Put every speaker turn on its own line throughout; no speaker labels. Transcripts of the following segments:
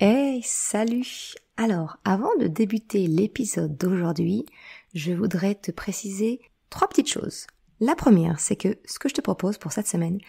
Hey, salut! Alors, avant de débuter l'épisode d'aujourd'hui, je voudrais te préciser 3 petites choses. La première, c'est que ce que je te propose pour cette semaine,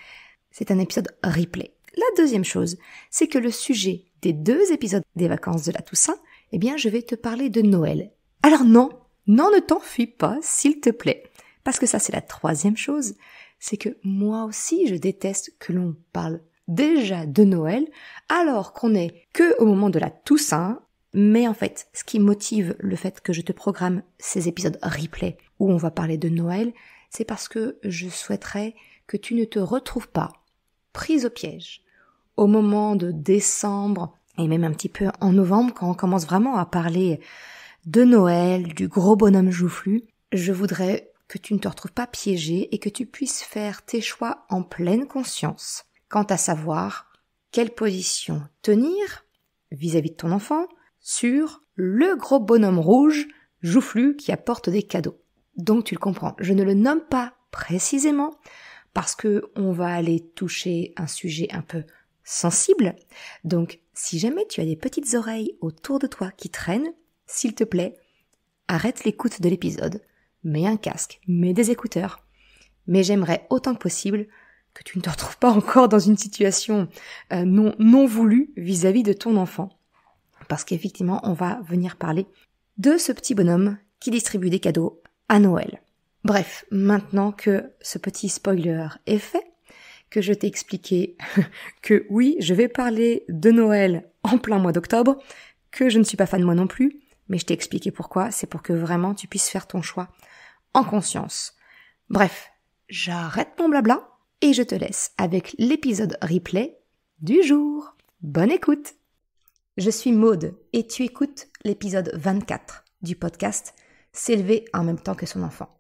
c'est un épisode replay. La deuxième chose, c'est que le sujet des 2 épisodes des vacances de la Toussaint, je vais te parler de Noël. Alors non, ne t'enfuis pas, s'il te plaît. Parce que ça, c'est la 3e chose, c'est que moi aussi, je déteste que l'on parle déjà de Noël, alors qu'on n'est que au moment de la Toussaint. Mais en fait, ce qui motive le fait que je te programme ces épisodes replay où on va parler de Noël, c'est parce que je souhaiterais que tu ne te retrouves pas prise au piège au moment de décembre et même un petit peu en novembre quand on commence vraiment à parler de Noël, du gros bonhomme joufflu. Je voudrais que tu ne te retrouves pas piégé et que tu puisses faire tes choix en pleine conscience quant à savoir quelle position tenir vis-à-vis de ton enfant sur le gros bonhomme rouge joufflu qui apporte des cadeaux. Donc tu le comprends, je ne le nomme pas précisément parce que on va aller toucher un sujet un peu sensible. Donc si jamais tu as des petites oreilles autour de toi qui traînent, s'il te plaît, arrête l'écoute de l'épisode, mets un casque, mets des écouteurs. Mais j'aimerais autant que possible que tu ne te retrouves pas encore dans une situation non voulue vis-à-vis de ton enfant. Parce qu'effectivement, on va venir parler de ce petit bonhomme qui distribue des cadeaux à Noël. Bref, maintenant que ce petit spoiler est fait, que je t'ai expliqué que oui, je vais parler de Noël en plein mois d'octobre, que je ne suis pas fan moi non plus, mais je t'ai expliqué pourquoi, c'est pour que vraiment tu puisses faire ton choix en conscience. Bref, j'arrête mon blabla et je te laisse avec l'épisode replay du jour. Bonne écoute! Je suis Maude et tu écoutes l'épisode 24 du podcast « S'élever en même temps que son enfant ».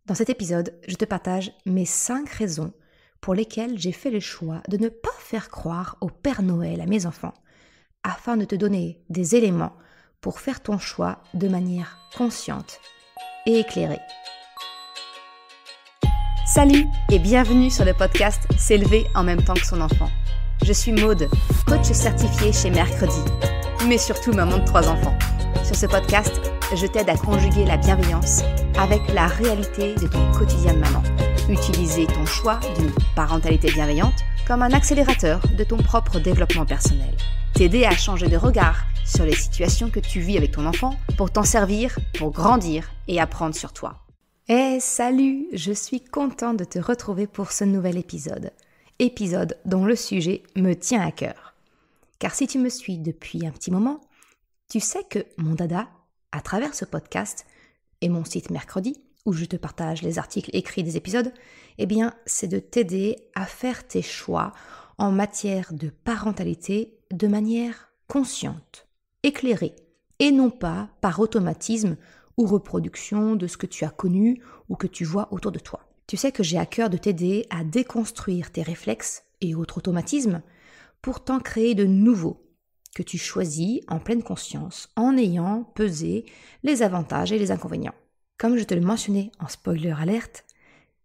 Dans cet épisode, je te partage mes 5 raisons pour lesquelles j'ai fait le choix de ne pas faire croire au Père Noël à mes enfants, afin de te donner des éléments pour faire ton choix de manière consciente et éclairée. Salut et bienvenue sur le podcast « S'élever en même temps que son enfant ». Je suis Maude, coach certifiée chez Mercredi, mais surtout maman de 3 enfants. Sur ce podcast, je t'aide à conjuguer la bienveillance avec la réalité de ton quotidien de maman. Utiliser ton choix d'une parentalité bienveillante comme un accélérateur de ton propre développement personnel. T'aider à changer de regard sur les situations que tu vis avec ton enfant pour t'en servir, pour grandir et apprendre sur toi. Hey, salut! Je suis contente de te retrouver pour ce nouvel épisode. Épisode dont le sujet me tient à cœur. Car si tu me suis depuis un petit moment, tu sais que mon dada, à travers ce podcast et mon site Mercredi, où je te partage les articles écrits des épisodes, c'est de t'aider à faire tes choix en matière de parentalité de manière consciente, éclairée, et non pas par automatisme ou reproduction de ce que tu as connu ou que tu vois autour de toi. Tu sais que j'ai à cœur de t'aider à déconstruire tes réflexes et autres automatismes pour t'en créer de nouveaux que tu choisis en pleine conscience en ayant pesé les avantages et les inconvénients. Comme je te le mentionnais en spoiler alerte,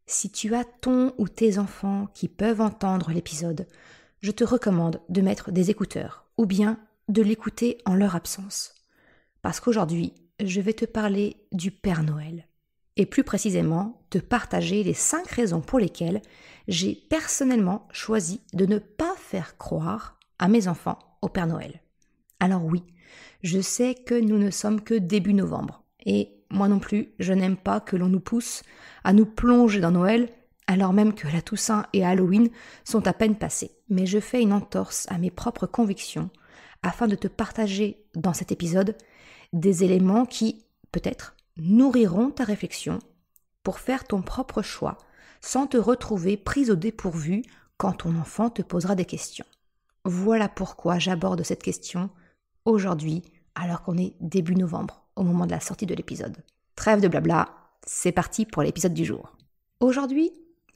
si tu as ton ou tes enfants qui peuvent entendre l'épisode, je te recommande de mettre des écouteurs ou bien de l'écouter en leur absence. Parce qu'aujourd'hui, je vais te parler du Père Noël. Et plus précisément, te partager les 5 raisons pour lesquelles j'ai personnellement choisi de ne pas faire croire à mes enfants au Père Noël. Alors oui, je sais que nous ne sommes que début novembre, et moi non plus, je n'aime pas que l'on nous pousse à nous plonger dans Noël, alors même que la Toussaint et Halloween sont à peine passés. Mais je fais une entorse à mes propres convictions, afin de te partager dans cet épisode des éléments qui, peut-être, nourriront ta réflexion pour faire ton propre choix sans te retrouver prise au dépourvu quand ton enfant te posera des questions. Voilà pourquoi j'aborde cette question aujourd'hui alors qu'on est début novembre au moment de la sortie de l'épisode. Trêve de blabla, c'est parti pour l'épisode du jour. Aujourd'hui,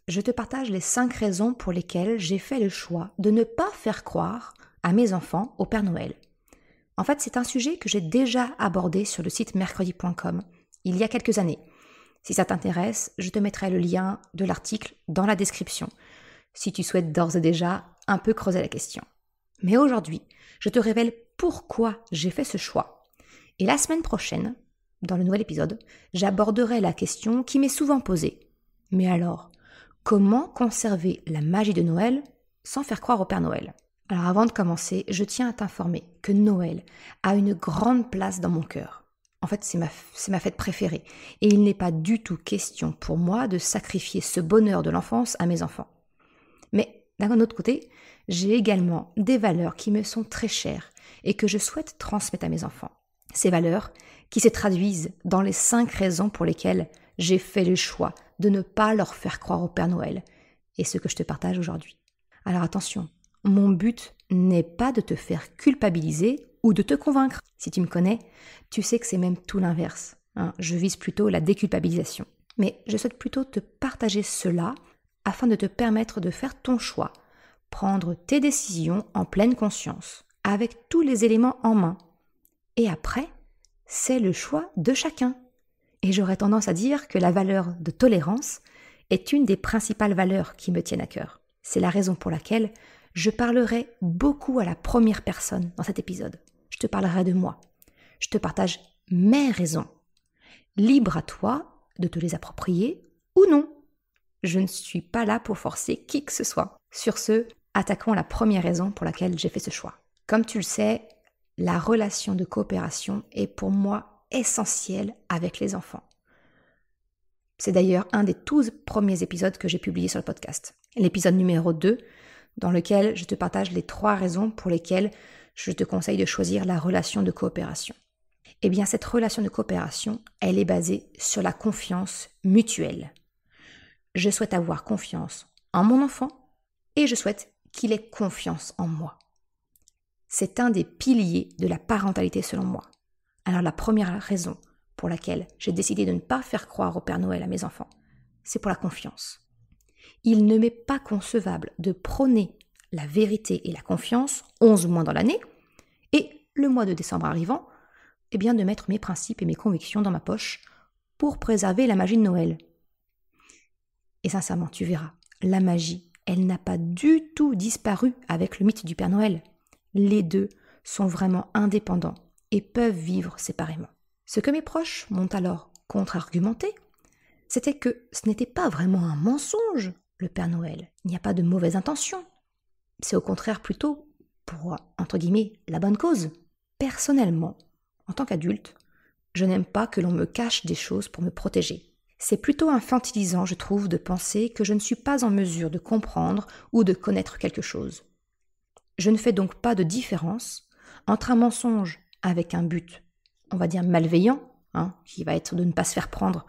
je te partage les 5 raisons pour lesquelles j'ai fait le choix de ne pas faire croire à mes enfants au Père Noël. En fait, c'est un sujet que j'ai déjà abordé sur le site mercredi.com il y a quelques années. Si ça t'intéresse, je te mettrai le lien de l'article dans la description, si tu souhaites d'ores et déjà un peu creuser la question. Mais aujourd'hui, je te révèle pourquoi j'ai fait ce choix. Et la semaine prochaine, dans le nouvel épisode, j'aborderai la question qui m'est souvent posée. Mais alors, comment conserver la magie de Noël sans faire croire au Père Noël ? Alors avant de commencer, je tiens à t'informer que Noël a une grande place dans mon cœur. En fait, c'est ma fête préférée. Et il n'est pas du tout question pour moi de sacrifier ce bonheur de l'enfance à mes enfants. Mais d'un autre côté, j'ai également des valeurs qui me sont très chères et que je souhaite transmettre à mes enfants. Ces valeurs qui se traduisent dans les 5 raisons pour lesquelles j'ai fait le choix de ne pas leur faire croire au Père Noël et ce que je te partage aujourd'hui. Alors attention, mon but n'est pas de te faire culpabiliser ou de te convaincre. Si tu me connais, tu sais que c'est même tout l'inverse. Je vise plutôt la déculpabilisation. Mais je souhaite plutôt te partager cela afin de te permettre de faire ton choix, prendre tes décisions en pleine conscience, avec tous les éléments en main. Et après, c'est le choix de chacun. Et j'aurais tendance à dire que la valeur de tolérance est une des principales valeurs qui me tiennent à cœur. C'est la raison pour laquelle je parlerai beaucoup à la première personne dans cet épisode. Je te parlerai de moi. Je te partage mes raisons. Libre à toi de te les approprier ou non. Je ne suis pas là pour forcer qui que ce soit. Sur ce, attaquons la première raison pour laquelle j'ai fait ce choix. Comme tu le sais, la relation de coopération est pour moi essentielle avec les enfants. C'est d'ailleurs un des 12 premiers épisodes que j'ai publiés sur le podcast. L'épisode numéro 2, dans lequel je te partage les 3 raisons pour lesquelles je te conseille de choisir la relation de coopération. Eh bien, cette relation de coopération, elle est basée sur la confiance mutuelle. Je souhaite avoir confiance en mon enfant et je souhaite qu'il ait confiance en moi. C'est un des piliers de la parentalité selon moi. Alors la première raison pour laquelle j'ai décidé de ne pas faire croire au Père Noël à mes enfants, c'est pour la confiance. Il ne m'est pas concevable de prôner la vérité et la confiance 11 mois dans l'année et le mois de décembre arrivant, eh bien de mettre mes principes et mes convictions dans ma poche pour préserver la magie de Noël. Et sincèrement, tu verras, la magie, elle n'a pas du tout disparu avec le mythe du Père Noël. Les deux sont vraiment indépendants et peuvent vivre séparément. Ce que mes proches m'ont alors contre-argumenté, c'était que ce n'était pas vraiment un mensonge, le Père Noël. Il n'y a pas de mauvaise intention. C'est au contraire plutôt pour, entre guillemets, la bonne cause. Personnellement, en tant qu'adulte, je n'aime pas que l'on me cache des choses pour me protéger. C'est plutôt infantilisant, je trouve, de penser que je ne suis pas en mesure de comprendre ou de connaître quelque chose. Je ne fais donc pas de différence entre un mensonge avec un but, on va dire malveillant, qui va être de ne pas se faire prendre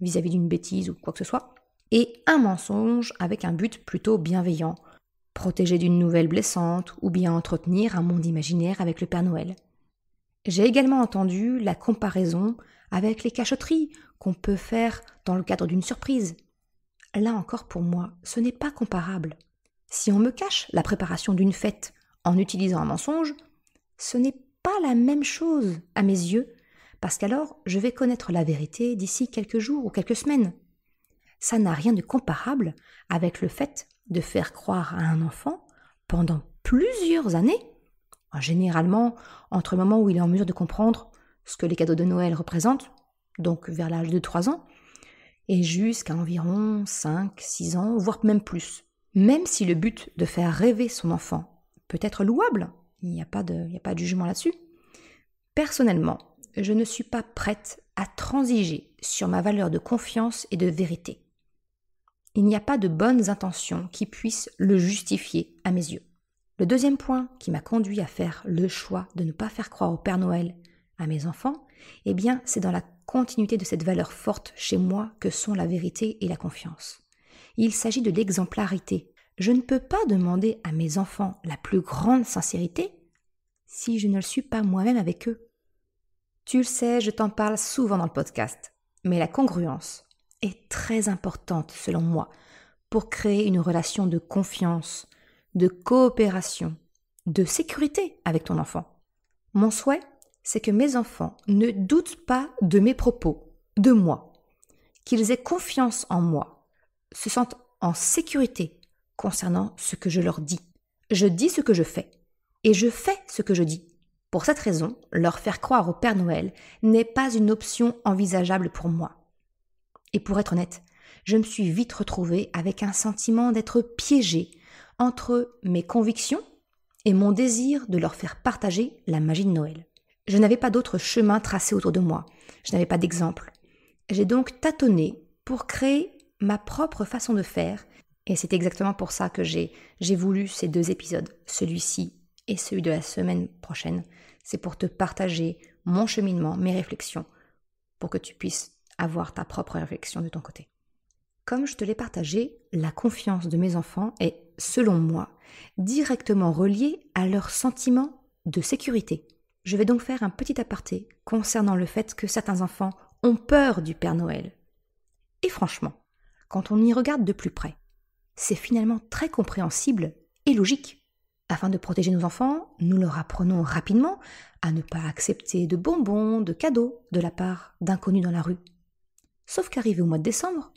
vis-à-vis d'une bêtise ou quoi que ce soit, et un mensonge avec un but plutôt bienveillant, protéger d'une nouvelle blessante ou bien entretenir un monde imaginaire avec le Père Noël. J'ai également entendu la comparaison avec les cachotteries qu'on peut faire dans le cadre d'une surprise. Là encore pour moi, ce n'est pas comparable. Si on me cache la préparation d'une fête en utilisant un mensonge, ce n'est pas la même chose à mes yeux, parce qu'alors je vais connaître la vérité d'ici quelques jours ou quelques semaines. Ça n'a rien de comparable avec le fait de faire croire à un enfant pendant plusieurs années, généralement entre le moment où il est en mesure de comprendre ce que les cadeaux de Noël représentent, donc vers l'âge de 3 ans, et jusqu'à environ 5-6 ans, voire même plus. Même si le but de faire rêver son enfant peut être louable, il n'y a pas de jugement là-dessus, personnellement, je ne suis pas prête à transiger sur ma valeur de confiance et de vérité. Il n'y a pas de bonnes intentions qui puissent le justifier à mes yeux. Le deuxième point qui m'a conduit à faire le choix de ne pas faire croire au Père Noël à mes enfants, eh bien, c'est dans la continuité de cette valeur forte chez moi que sont la vérité et la confiance. Il s'agit de l'exemplarité. Je ne peux pas demander à mes enfants la plus grande sincérité si je ne le suis pas moi-même avec eux. Tu le sais, je t'en parle souvent dans le podcast, mais la congruence est très importante selon moi pour créer une relation de confiance, de coopération, de sécurité avec ton enfant. Mon souhait, c'est que mes enfants ne doutent pas de mes propos, de moi, qu'ils aient confiance en moi, se sentent en sécurité concernant ce que je leur dis. Je dis ce que je fais et je fais ce que je dis. Pour cette raison, leur faire croire au Père Noël n'est pas une option envisageable pour moi. Et pour être honnête, je me suis vite retrouvée avec un sentiment d'être piégée entre mes convictions et mon désir de leur faire partager la magie de Noël. Je n'avais pas d'autre chemin tracé autour de moi, je n'avais pas d'exemple. J'ai donc tâtonné pour créer ma propre façon de faire, et c'est exactement pour ça que j'ai voulu ces 2 épisodes, celui-ci et celui de la semaine prochaine. C'est pour te partager mon cheminement, mes réflexions, pour que tu puisses avoir ta propre réflexion de ton côté. Comme je te l'ai partagé, la confiance de mes enfants est, selon moi, directement reliée à leur sentiment de sécurité. Je vais donc faire un petit aparté concernant le fait que certains enfants ont peur du Père Noël. Et franchement, quand on y regarde de plus près, c'est finalement très compréhensible et logique. Afin de protéger nos enfants, nous leur apprenons rapidement à ne pas accepter de bonbons, de cadeaux de la part d'inconnus dans la rue. Sauf qu'arrivé au mois de décembre,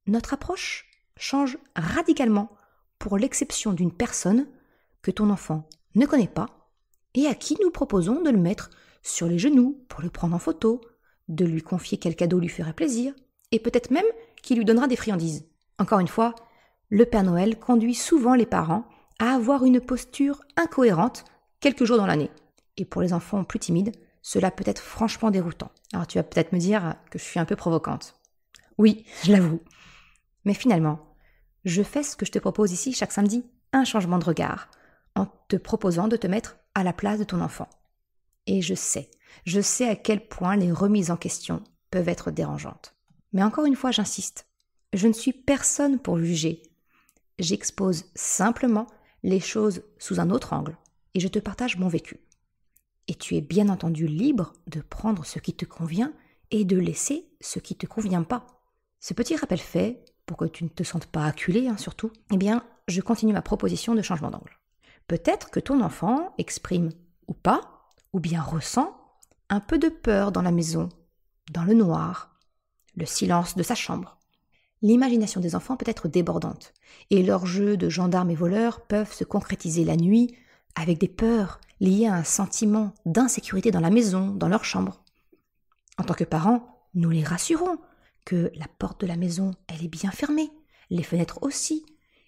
notre approche change radicalement pour l'exception d'une personne que ton enfant ne connaît pas et à qui nous proposons de le mettre sur les genoux pour le prendre en photo, de lui confier quel cadeau lui ferait plaisir et peut-être même qu'il lui donnera des friandises. Encore une fois, le Père Noël conduit souvent les parents à avoir une posture incohérente quelques jours dans l'année. Et pour les enfants plus timides, cela peut être franchement déroutant. Alors tu vas peut-être me dire que je suis un peu provocante. Oui, je l'avoue. Mais finalement, je fais ce que je te propose ici chaque samedi, un changement de regard, en te proposant de te mettre à la place de ton enfant. Et je sais à quel point les remises en question peuvent être dérangeantes. Mais encore une fois, j'insiste, je ne suis personne pour juger. J'expose simplement les choses sous un autre angle et je te partage mon vécu. Et tu es bien entendu libre de prendre ce qui te convient et de laisser ce qui ne te convient pas. Ce petit rappel fait, pour que tu ne te sentes pas acculé surtout, eh bien, je continue ma proposition de changement d'angle. Peut-être que ton enfant exprime ou pas, ou bien ressent un peu de peur dans la maison, dans le noir, le silence de sa chambre. L'imagination des enfants peut être débordante, et leurs jeux de gendarmes et voleurs peuvent se concrétiser la nuit avec des peurs liées à un sentiment d'insécurité dans la maison, dans leur chambre. En tant que parents, nous les rassurons que la porte de la maison, elle est bien fermée, les fenêtres aussi,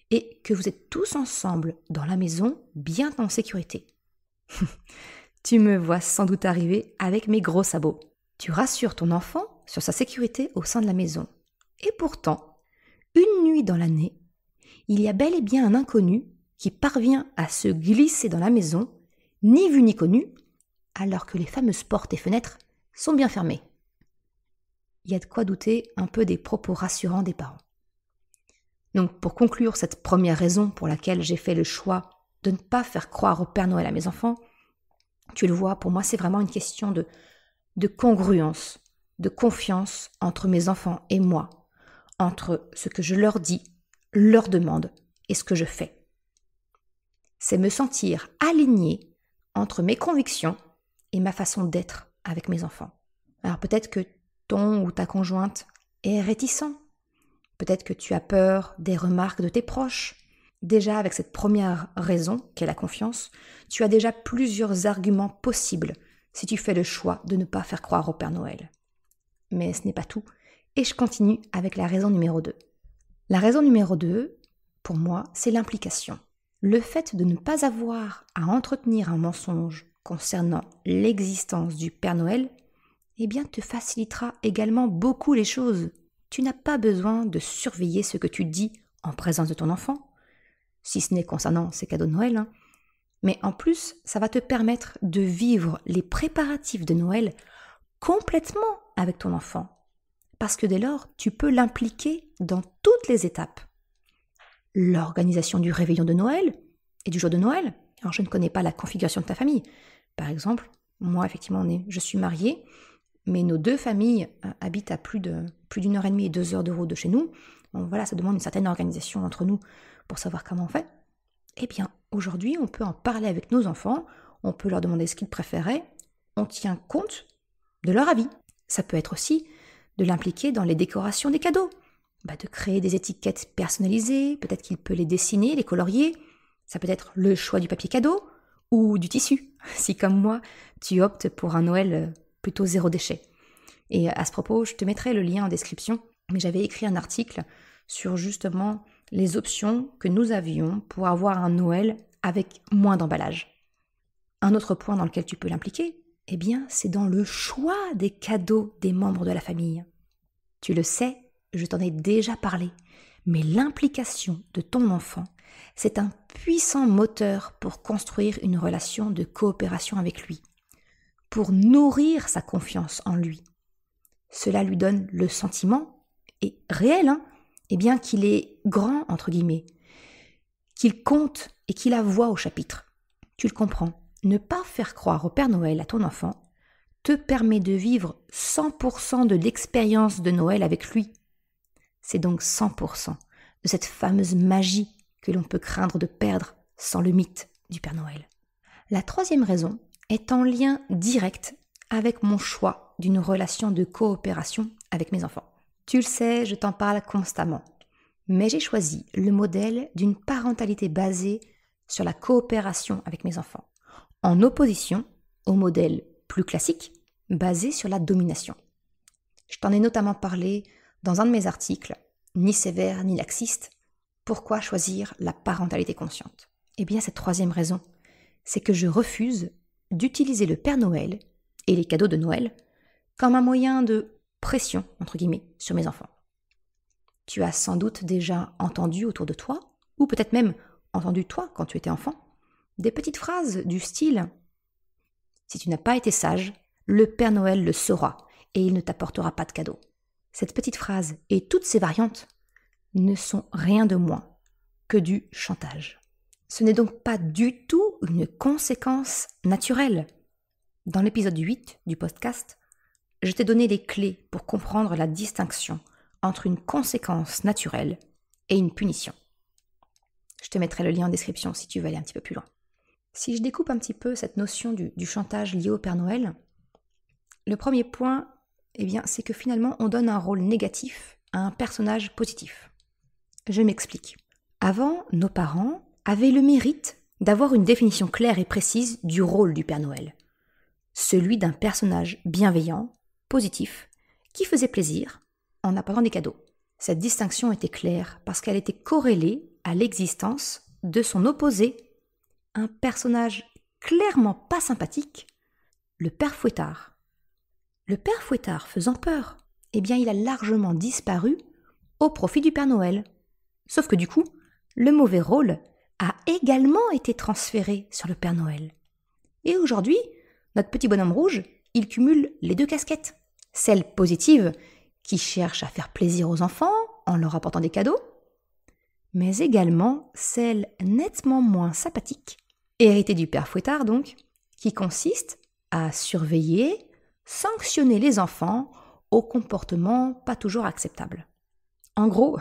et que vous êtes tous ensemble dans la maison, bien en sécurité. Tu me vois sans doute arriver avec mes gros sabots. Tu rassures ton enfant sur sa sécurité au sein de la maison. Et pourtant, une nuit dans l'année, il y a bel et bien un inconnu qui parvient à se glisser dans la maison, ni vu ni connu, alors que les fameuses portes et fenêtres sont bien fermées. Il y a de quoi douter un peu des propos rassurants des parents. Donc pour conclure cette première raison pour laquelle j'ai fait le choix de ne pas faire croire au Père Noël à mes enfants, tu le vois, pour moi c'est vraiment une question de congruence, de confiance entre mes enfants et moi, entre ce que je leur dis, leur demande et ce que je fais. C'est me sentir alignée entre mes convictions et ma façon d'être avec mes enfants. Alors peut-être que ton ou ta conjointe est réticent. Peut-être que tu as peur des remarques de tes proches. Déjà, avec cette première raison, qu'est la confiance, tu as déjà plusieurs arguments possibles si tu fais le choix de ne pas faire croire au Père Noël. Mais ce n'est pas tout, et je continue avec la raison numéro 2. La raison numéro 2, pour moi, c'est l'implication. Le fait de ne pas avoir à entretenir un mensonge concernant l'existence du Père Noël, eh bien, te facilitera également beaucoup les choses. Tu n'as pas besoin de surveiller ce que tu dis en présence de ton enfant, si ce n'est concernant ses cadeaux de Noël, mais en plus, ça va te permettre de vivre les préparatifs de Noël complètement avec ton enfant, parce que dès lors, tu peux l'impliquer dans toutes les étapes. L'organisation du réveillon de Noël et du jour de Noël. Alors, je ne connais pas la configuration de ta famille. Par exemple, moi, effectivement, je suis mariée, mais nos 2 familles habitent à plus d'une heure et demie et 2 heures de route de chez nous. Bon, voilà, ça demande une certaine organisation entre nous pour savoir comment on fait. Eh bien, aujourd'hui, on peut en parler avec nos enfants, on peut leur demander ce qu'ils préféraient, on tient compte de leur avis. Ça peut être aussi de l'impliquer dans les décorations des cadeaux, de créer des étiquettes personnalisées, peut-être qu'il peut les dessiner, les colorier, ça peut être le choix du papier cadeau, ou du tissu, si comme moi, tu optes pour un Noël plutôt zéro déchet. Et à ce propos, je te mettrai le lien en description, mais j'avais écrit un article sur justement les options que nous avions pour avoir un Noël avec moins d'emballage. Un autre point dans lequel tu peux l'impliquer, eh bien, c'est dans le choix des cadeaux des membres de la famille. Tu le sais, je t'en ai déjà parlé, mais l'implication de ton enfant, c'est un puissant moteur pour construire une relation de coopération avec lui, pour nourrir sa confiance en lui. Cela lui donne le sentiment, et réel, eh bien qu'il est grand, entre guillemets, qu'il compte et qu'il a voix au chapitre. Tu le comprends, ne pas faire croire au Père Noël à ton enfant te permet de vivre 100% de l'expérience de Noël avec lui. C'est donc 100% de cette fameuse magie que l'on peut craindre de perdre sans le mythe du Père Noël. La troisième raison est en lien direct avec mon choix d'une relation de coopération avec mes enfants. Tu le sais, je t'en parle constamment, mais j'ai choisi le modèle d'une parentalité basée sur la coopération avec mes enfants, en opposition au modèle plus classique basé sur la domination. Je t'en ai notamment parlé dans un de mes articles, ni sévère ni laxiste, pourquoi choisir la parentalité consciente ? Eh bien, cette troisième raison, c'est que je refuse d'utiliser le Père Noël et les cadeaux de Noël comme un moyen de pression, entre guillemets, sur mes enfants. Tu as sans doute déjà entendu autour de toi, ou peut-être même entendu toi quand tu étais enfant, des petites phrases du style « Si tu n'as pas été sage, le Père Noël le saura et il ne t'apportera pas de cadeaux. » Cette petite phrase et toutes ses variantes ne sont rien de moins que du chantage. Ce n'est donc pas du tout une conséquence naturelle. Dans l'épisode 8 du podcast, je t'ai donné les clés pour comprendre la distinction entre une conséquence naturelle et une punition. Je te mettrai le lien en description si tu veux aller un petit peu plus loin. Si je découpe un petit peu cette notion du chantage lié au Père Noël, le premier point, eh bien, c'est que finalement on donne un rôle négatif à un personnage positif. Je m'explique. Avant, nos parents avaient le mérite d'avoir une définition claire et précise du rôle du Père Noël. Celui d'un personnage bienveillant, positif, qui faisait plaisir en apportant des cadeaux. Cette distinction était claire parce qu'elle était corrélée à l'existence de son opposé, un personnage clairement pas sympathique, le Père Fouettard. Le Père Fouettard faisant peur, eh bien il a largement disparu au profit du Père Noël. Sauf que du coup, le mauvais rôle a également été transféré sur le Père Noël. Et aujourd'hui, notre petit bonhomme rouge, il cumule les deux casquettes. Celle positive, qui cherche à faire plaisir aux enfants en leur apportant des cadeaux, mais également celle nettement moins sympathique, héritée du Père Fouettard donc, qui consiste à surveiller, sanctionner les enfants au comportement pas toujours acceptable. En gros,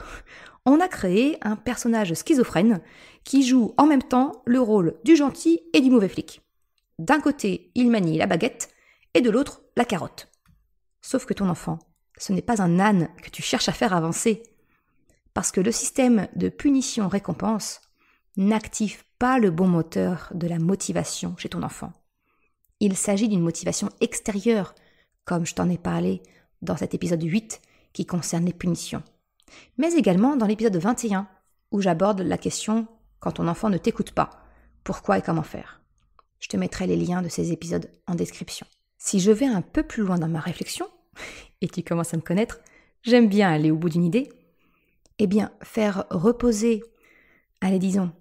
on a créé un personnage schizophrène qui joue en même temps le rôle du gentil et du mauvais flic. D'un côté, il manie la baguette et de l'autre, la carotte. Sauf que ton enfant, ce n'est pas un âne que tu cherches à faire avancer. Parce que le système de punition-récompense n'active pas le bon moteur de la motivation chez ton enfant. Il s'agit d'une motivation extérieure, comme je t'en ai parlé dans cet épisode 8 qui concerne les punitions. Mais également dans l'épisode 21, où j'aborde la question « Quand ton enfant ne t'écoute pas, pourquoi et comment faire ?» Je te mettrai les liens de ces épisodes en description. Si je vais un peu plus loin dans ma réflexion, et tu commences à me connaître, j'aime bien aller au bout d'une idée, eh bien, faire reposer, allez disons,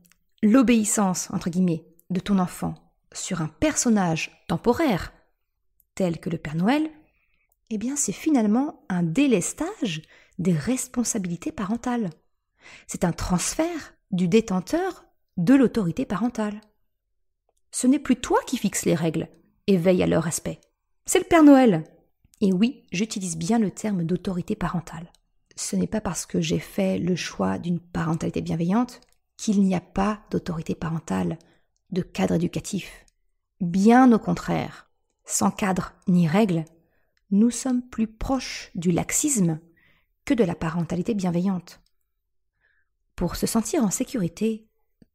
l'obéissance, entre guillemets, de ton enfant sur un personnage temporaire, tel que le Père Noël, eh bien, c'est finalement un délestage des responsabilités parentales. C'est un transfert du détenteur de l'autorité parentale. Ce n'est plus toi qui fixes les règles et veille à leur respect. C'est le Père Noël. Et oui, j'utilise bien le terme d'autorité parentale. Ce n'est pas parce que j'ai fait le choix d'une parentalité bienveillante qu'il n'y a pas d'autorité parentale, de cadre éducatif. Bien au contraire, sans cadre ni règle, nous sommes plus proches du laxisme que de la parentalité bienveillante. Pour se sentir en sécurité,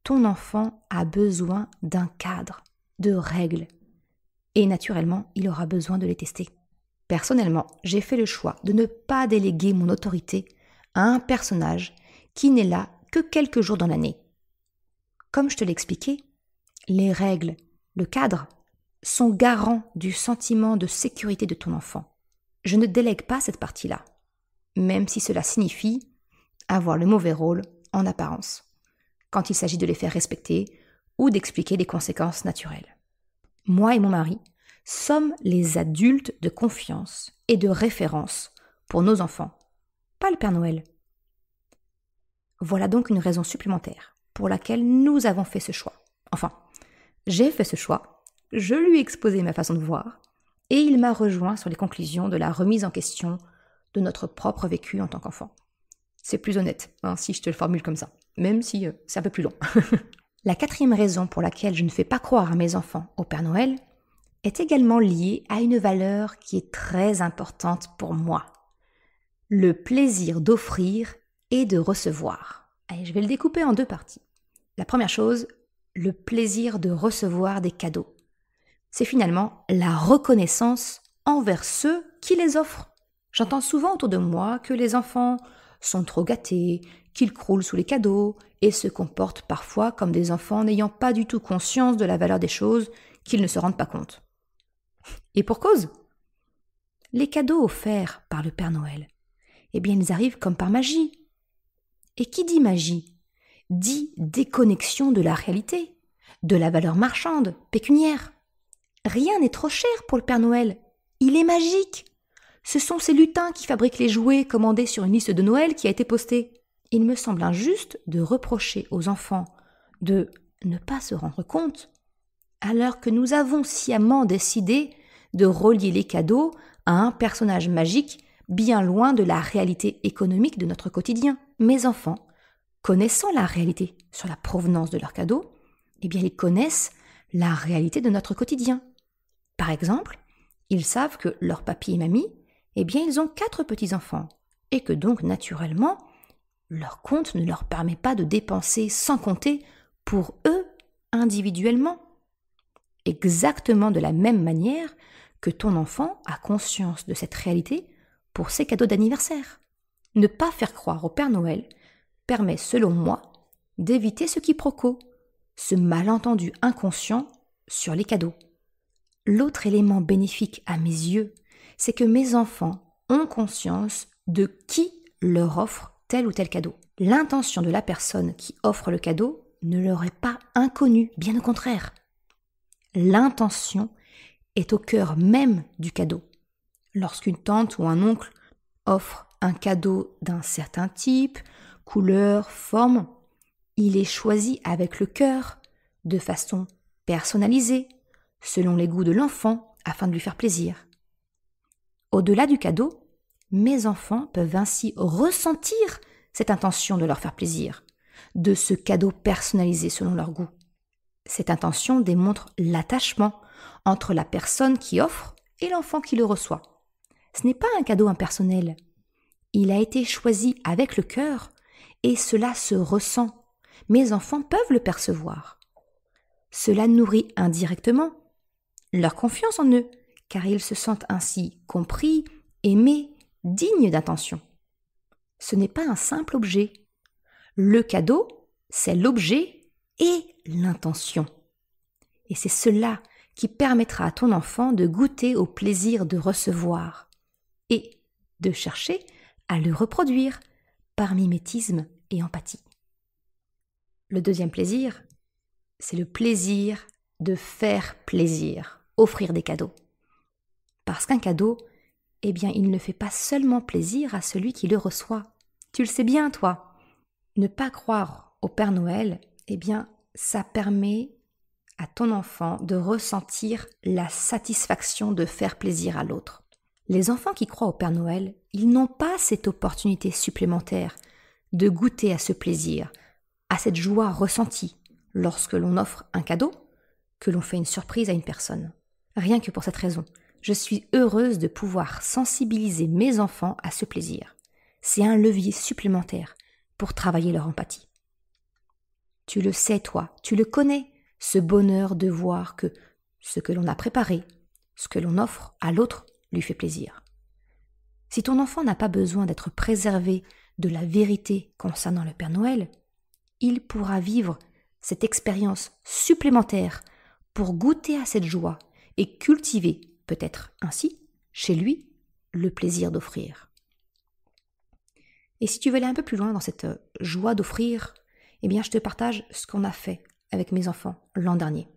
ton enfant a besoin d'un cadre, de règles. Et naturellement, il aura besoin de les tester. Personnellement, j'ai fait le choix de ne pas déléguer mon autorité à un personnage qui n'est là que quelques jours dans l'année. Comme je te l'ai expliqué, les règles, le cadre, sont garants du sentiment de sécurité de ton enfant. Je ne délègue pas cette partie-là, même si cela signifie avoir le mauvais rôle en apparence, quand il s'agit de les faire respecter ou d'expliquer les conséquences naturelles. Moi et mon mari sommes les adultes de confiance et de référence pour nos enfants, pas le Père Noël. Voilà donc une raison supplémentaire pour laquelle nous avons fait ce choix. Enfin, j'ai fait ce choix, je lui ai exposé ma façon de voir, et il m'a rejoint sur les conclusions de la remise en question de notre propre vécu en tant qu'enfant. C'est plus honnête, si je te le formule comme ça, même si c'est un peu plus long. La 4e raison pour laquelle je ne fais pas croire à mes enfants au Père Noël est également liée à une valeur qui est très importante pour moi. Le plaisir d'offrir et de recevoir. Allez, je vais le découper en 2 parties. La première chose, le plaisir de recevoir des cadeaux. C'est finalement la reconnaissance envers ceux qui les offrent. J'entends souvent autour de moi que les enfants sont trop gâtés, qu'ils croulent sous les cadeaux et se comportent parfois comme des enfants n'ayant pas du tout conscience de la valeur des choses, qu'ils ne se rendent pas compte. Et pour cause, les cadeaux offerts par le Père Noël, ils arrivent comme par magie. Et qui dit magie, dit déconnexion de la réalité, de la valeur marchande, pécuniaire. Rien n'est trop cher pour le Père Noël, il est magique. Ce sont ces lutins qui fabriquent les jouets commandés sur une liste de Noël qui a été postée. Il me semble injuste de reprocher aux enfants de ne pas se rendre compte, alors que nous avons sciemment décidé de relier les cadeaux à un personnage magique bien loin de la réalité économique de notre quotidien. Mes enfants, connaissant la réalité sur la provenance de leurs cadeaux, ils connaissent la réalité de notre quotidien. Par exemple, ils savent que leur papy et mamie, ils ont 4 petits-enfants, et que donc, naturellement, leur compte ne leur permet pas de dépenser sans compter pour eux individuellement. Exactement de la même manière que ton enfant a conscience de cette réalité pour ses cadeaux d'anniversaire. Ne pas faire croire au Père Noël permet, selon moi, d'éviter ce quiproquo, ce malentendu inconscient sur les cadeaux. L'autre élément bénéfique à mes yeux, c'est que mes enfants ont conscience de qui leur offre tel ou tel cadeau. L'intention de la personne qui offre le cadeau ne leur est pas inconnue, bien au contraire. L'intention est au cœur même du cadeau. Lorsqu'une tante ou un oncle offre un cadeau d'un certain type, couleur, forme, il est choisi avec le cœur, de façon personnalisée, selon les goûts de l'enfant, afin de lui faire plaisir. Au-delà du cadeau, mes enfants peuvent ainsi ressentir cette intention de leur faire plaisir, de ce cadeau personnalisé selon leur goût. Cette intention démontre l'attachement entre la personne qui offre et l'enfant qui le reçoit. Ce n'est pas un cadeau impersonnel. Il a été choisi avec le cœur et cela se ressent. Mes enfants peuvent le percevoir. Cela nourrit indirectement leur confiance en eux, car ils se sentent ainsi compris, aimés, dignes d'attention. Ce n'est pas un simple objet. Le cadeau, c'est l'objet et l'intention. Et c'est cela qui permettra à ton enfant de goûter au plaisir de recevoir et de chercher à le reproduire par mimétisme et empathie. Le deuxième plaisir, c'est le plaisir de faire plaisir, offrir des cadeaux. Parce qu'un cadeau, il ne fait pas seulement plaisir à celui qui le reçoit. Tu le sais bien, toi. Ne pas croire au Père Noël, ça permet à ton enfant de ressentir la satisfaction de faire plaisir à l'autre. Les enfants qui croient au Père Noël, ils n'ont pas cette opportunité supplémentaire de goûter à ce plaisir, à cette joie ressentie lorsque l'on offre un cadeau, que l'on fait une surprise à une personne. Rien que pour cette raison, je suis heureuse de pouvoir sensibiliser mes enfants à ce plaisir. C'est un levier supplémentaire pour travailler leur empathie. Tu le sais, toi, tu le connais, ce bonheur de voir que ce que l'on a préparé, ce que l'on offre à l'autre lui fait plaisir. Si ton enfant n'a pas besoin d'être préservé de la vérité concernant le Père Noël, il pourra vivre cette expérience supplémentaire pour goûter à cette joie et cultiver, peut-être ainsi, chez lui, le plaisir d'offrir. Et si tu veux aller un peu plus loin dans cette joie d'offrir, eh bien je te partage ce qu'on a fait avec mes enfants l'an dernier.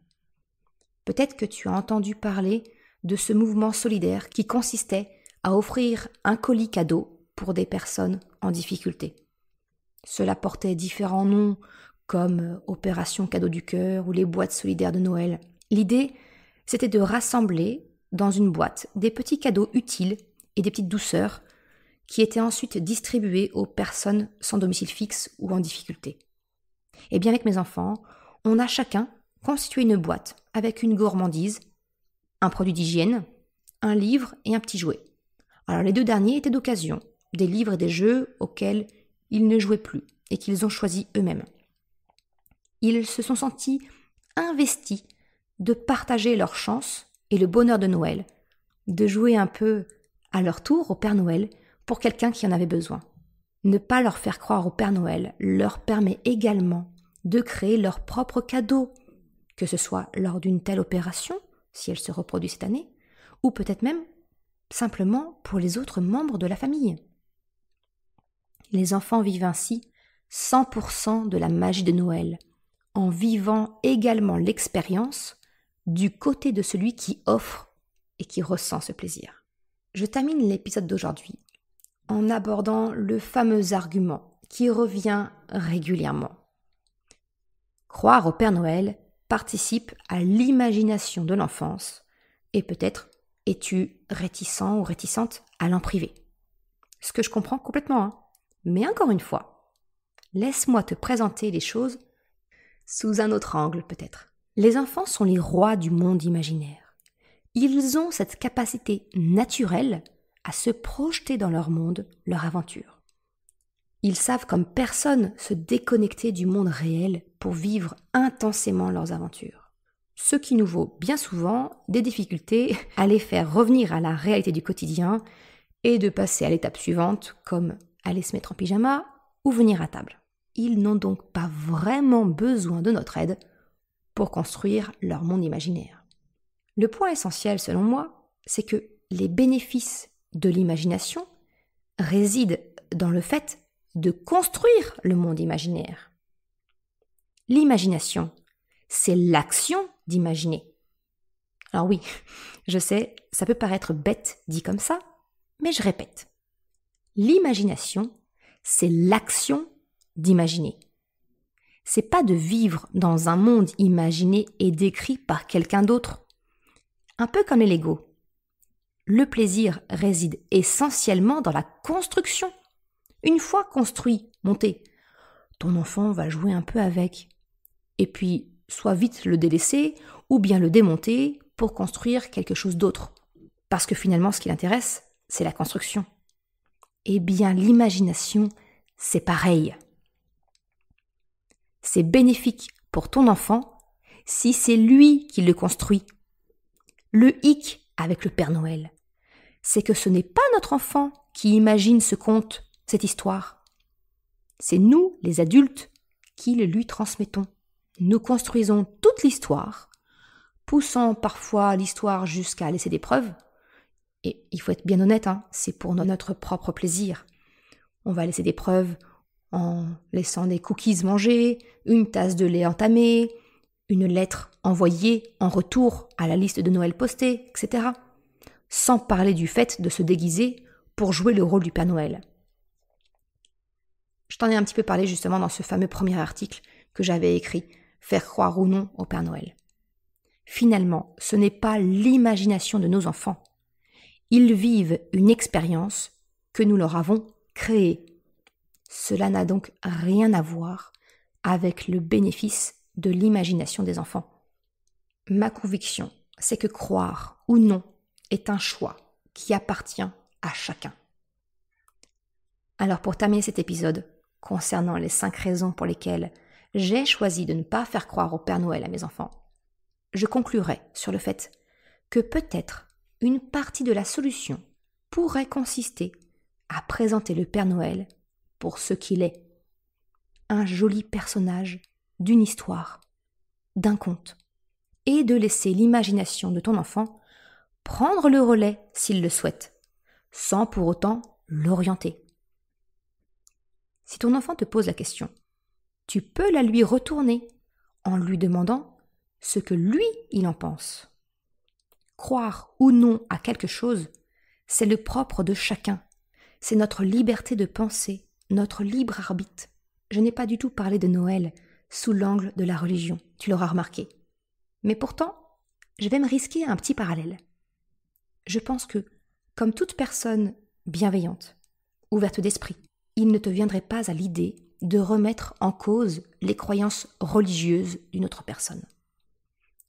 Peut-être que tu as entendu parler de ce mouvement solidaire qui consistait à offrir un colis cadeau pour des personnes en difficulté. Cela portait différents noms comme Opération Cadeau du Cœur ou les boîtes solidaires de Noël. L'idée, c'était de rassembler dans une boîte des petits cadeaux utiles et des petites douceurs qui étaient ensuite distribués aux personnes sans domicile fixe ou en difficulté. Et bien avec mes enfants, on a chacun constitué une boîte avec une gourmandise, un produit d'hygiène, un livre et un petit jouet. Alors les deux derniers étaient d'occasion, des livres et des jeux auxquels ils ne jouaient plus et qu'ils ont choisis eux-mêmes. Ils se sont sentis investis de partager leur chance et le bonheur de Noël, de jouer un peu à leur tour au Père Noël pour quelqu'un qui en avait besoin. Ne pas leur faire croire au Père Noël leur permet également de créer leur propre cadeau, que ce soit lors d'une telle opération, si elle se reproduit cette année, ou peut-être même simplement pour les autres membres de la famille. Les enfants vivent ainsi 100% de la magie de Noël, en vivant également l'expérience du côté de celui qui offre et qui ressent ce plaisir. Je termine l'épisode d'aujourd'hui en abordant le fameux argument qui revient régulièrement. Croire au Père Noël participe à l'imagination de l'enfance et peut-être es-tu réticent ou réticente à l'en priver. Ce que je comprends complètement, hein. Mais encore une fois, laisse-moi te présenter les choses sous un autre angle peut-être. Les enfants sont les rois du monde imaginaire. Ils ont cette capacité naturelle à se projeter dans leur monde, leur aventure. Ils savent comme personne se déconnecter du monde réel pour vivre intensément leurs aventures. Ce qui nous vaut bien souvent des difficultés à les faire revenir à la réalité du quotidien et de passer à l'étape suivante comme aller se mettre en pyjama ou venir à table. Ils n'ont donc pas vraiment besoin de notre aide pour construire leur monde imaginaire. Le point essentiel selon moi, c'est que les bénéfices de l'imagination résident dans le fait de construire le monde imaginaire. L'imagination, c'est l'action d'imaginer. Alors oui, je sais, ça peut paraître bête dit comme ça, mais je répète. L'imagination, c'est l'action d'imaginer. C'est pas de vivre dans un monde imaginé et décrit par quelqu'un d'autre. Un peu comme les Lego. Le plaisir réside essentiellement dans la construction. Une fois construit, monté, ton enfant va jouer un peu avec. Et puis, soit vite le délaisser ou bien le démonter pour construire quelque chose d'autre. Parce que finalement, ce qui l'intéresse, c'est la construction. Eh bien, l'imagination, c'est pareil. C'est bénéfique pour ton enfant si c'est lui qui le construit. Le hic avec le Père Noël, c'est que ce n'est pas notre enfant qui imagine ce conte, cette histoire. C'est nous, les adultes, qui le lui transmettons. Nous construisons toute l'histoire, poussant parfois l'histoire jusqu'à laisser des preuves. Et il faut être bien honnête, c'est pour notre propre plaisir. On va laisser des preuves en laissant des cookies mangés, une tasse de lait entamée, une lettre envoyée en retour à la liste de Noël postée, etc. Sans parler du fait de se déguiser pour jouer le rôle du Père Noël. Je t'en ai un petit peu parlé justement dans ce fameux premier article que j'avais écrit, Faire croire ou non au Père Noël. Finalement, ce n'est pas l'imagination de nos enfants. Ils vivent une expérience que nous leur avons créée. Cela n'a donc rien à voir avec le bénéfice de l'imagination des enfants. Ma conviction, c'est que croire ou non est un choix qui appartient à chacun. Alors pour terminer cet épisode, concernant les 5 raisons pour lesquelles j'ai choisi de ne pas faire croire au Père Noël à mes enfants, je conclurai sur le fait que peut-être une partie de la solution pourrait consister à présenter le Père Noël pour ce qu'il est. Un joli personnage d'une histoire, d'un conte, et de laisser l'imagination de ton enfant prendre le relais s'il le souhaite, sans pour autant l'orienter. Si ton enfant te pose la question, tu peux la lui retourner en lui demandant ce que lui, il en pense. Croire ou non à quelque chose, c'est le propre de chacun. C'est notre liberté de penser, notre libre arbitre. Je n'ai pas du tout parlé de Noël sous l'angle de la religion, tu l'auras remarqué. Mais pourtant, je vais me risquer à un petit parallèle. Je pense que, comme toute personne bienveillante, ouverte d'esprit, il ne te viendrait pas à l'idée de remettre en cause les croyances religieuses d'une autre personne.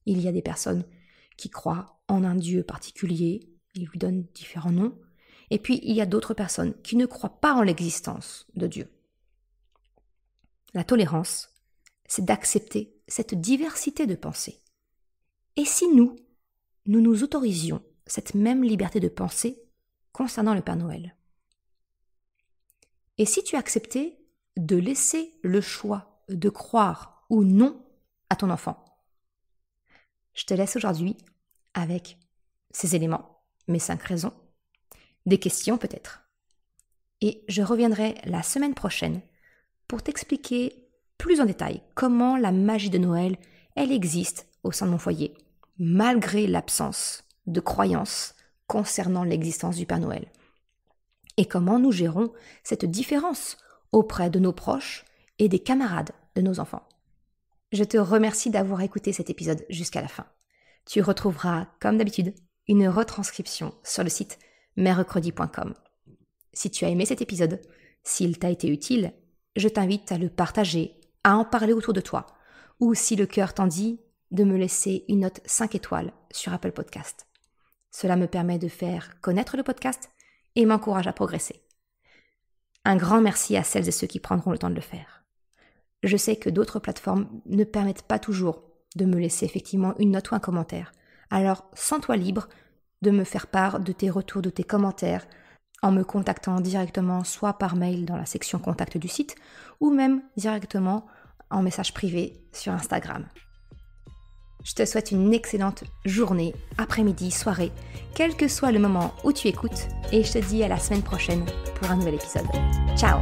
Il y a des personnes qui croient en un Dieu particulier, ils lui donnent différents noms, et puis il y a d'autres personnes qui ne croient pas en l'existence de Dieu. La tolérance, c'est d'accepter cette diversité de pensée. Et si nous nous autorisions cette même liberté de pensée concernant le Père Noël? Et si tu acceptais de laisser le choix de croire ou non à ton enfant? Je te laisse aujourd'hui avec ces éléments, mes 5 raisons, des questions peut-être. Et je reviendrai la semaine prochaine pour t'expliquer plus en détail comment la magie de Noël, elle existe au sein de mon foyer, malgré l'absence de croyances concernant l'existence du Père Noël. Et comment nous gérons cette différence auprès de nos proches et des camarades de nos enfants. Je te remercie d'avoir écouté cet épisode jusqu'à la fin. Tu retrouveras, comme d'habitude, une retranscription sur le site mercredi.com. Si tu as aimé cet épisode, s'il t'a été utile, je t'invite à le partager, à en parler autour de toi, ou si le cœur t'en dit, de me laisser une note 5 étoiles sur Apple Podcast. Cela me permet de faire connaître le podcast et m'encourage à progresser. Un grand merci à celles et ceux qui prendront le temps de le faire. Je sais que d'autres plateformes ne permettent pas toujours de me laisser effectivement une note ou un commentaire. Alors, sens-toi libre de me faire part de tes retours, de tes commentaires, en me contactant directement soit par mail dans la section contact du site, ou même directement en message privé sur Instagram. Je te souhaite une excellente journée, après-midi, soirée, quel que soit le moment où tu écoutes, et je te dis à la semaine prochaine pour un nouvel épisode. Ciao!